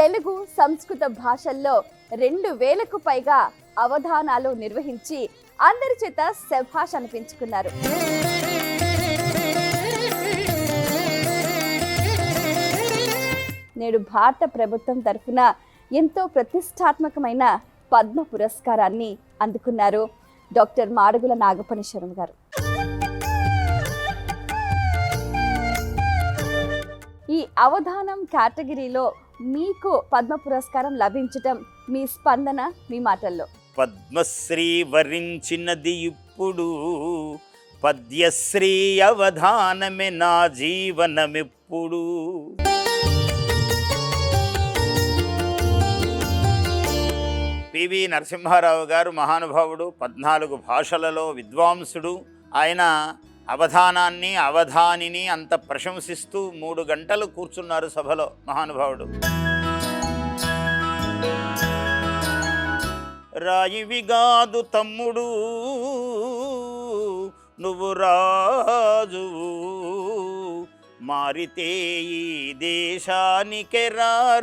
తెలుగు, సంస్కృత భాషల్లో 2000కు పైగా అవధానాలు నిర్వహించి అందరి చేత శభాష్ అనిపించుకున్నారు. నేడు భారత ప్రభుత్వం తరఫున ఎంతో ప్రతిష్టాత్మకమైన పద్మ పురస్కారాన్ని అందుకున్నారు డాక్టర్ మాడుగుల నాగఫణి శర్మ గారు. ఈ అవధానం కేటగిరీలో మీకు పద్మ పురస్కారం లభించటం మీ స్పందన, మీ మాటల్లో. పద్మశ్రీ వరించినది ఇప్పుడు, పద్యశ్రీ అవధానమే నా జీవనమెప్పుడు. పివి నరసింహారావు గారు మహానుభావుడు, 14 భాషలలో విద్వాంసుడు. ఆయన అవధానాన్ని, అవధానిని అంత ప్రశంసిస్తూ 3 గంటలు కూర్చున్నారు సభలో మహానుభావుడు. రాయివిగాదు తమ్ముడు నువ్వు రాజు, మారితే ఈ దేశానికే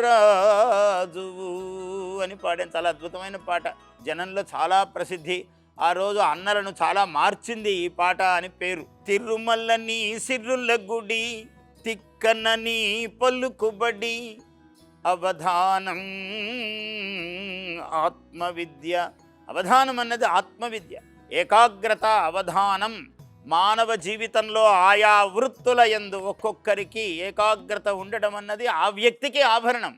రాజు అని పాడాను. చాలా అద్భుతమైన పాట, జనంలో చాలా ప్రసిద్ధి. ఆ రోజు అన్నలను చాలా మార్చింది ఈ పాట అని పేరు. తిరుమల నీ సిర్రుల గుడి, తిక్కన నీ పలుకుబడి, అవధానం ఆత్మవిద్య. అవధానం అన్నది ఆత్మవిద్య, ఏకాగ్రత. అవధానం మానవ జీవితంలో ఆయా వృత్తుల యందు ఒక్కొక్కరికి ఏకాగ్రత ఉండడం అన్నది ఆ వ్యక్తికి ఆభరణం.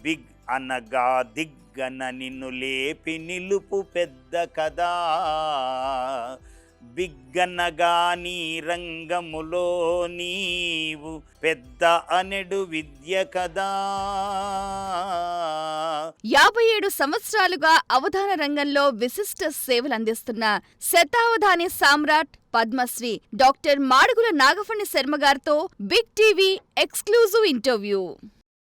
బిగ్ అనగా దిగ్గన నిన్ను లేపి నిలుపు పెద్ద కదా, బిగ్గనగా నీ రంగములో నీవు పెద్ద అనెడు విద్య కదా. 57 సంవత్సరాలుగా అవధాన రంగంలో విశిష్ట సేవలు అందిస్తున్న శతావధాని సామ్రాట్ పద్మశ్రీ డాక్టర్ మాడుగుల నాగఫణి శర్మ గారితో బిగ్ టీవీ ఎక్స్క్లూజివ్ ఇంటర్వ్యూ.